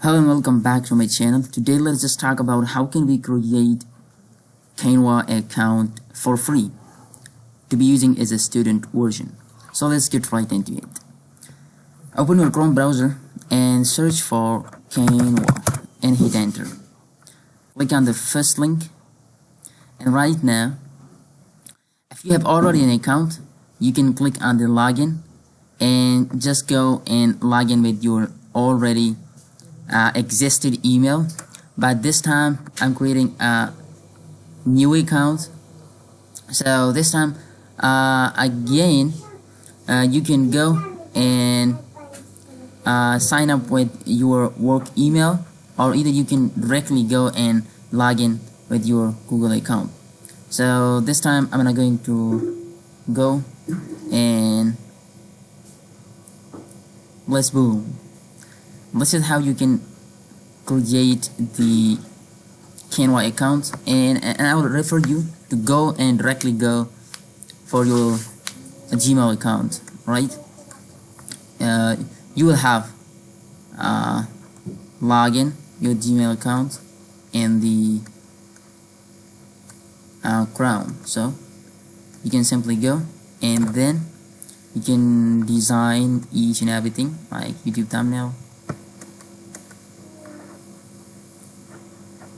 Hello and welcome back to my channel. Today let's just talk about how can we create Canva account for free to be using as a student version. So let's get right into it. Open your Chrome browser and search for Canva and hit enter. Click on the first link, and right now if you have already an account, you can click on the login and just go and log in with your already existed email. But this time I'm creating a new account. So this time again you can go and sign up with your work email, or either you can directly go and log in with your Google account. So this time I'm going to go and boom. This is how you can create the Canva account, and I would refer you to go and directly go for your Gmail account, right? You will have login your Gmail account and the Chrome. So you can simply go and then you can design each and everything like YouTube thumbnail,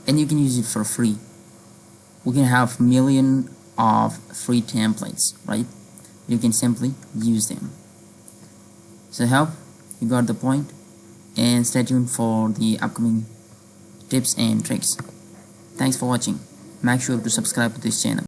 and you can use it for free. We can have million of free templates, right? You can simply use them. So hope you got the point, and stay tuned for the upcoming tips and tricks. Thanks for watching. Make sure to subscribe to this channel.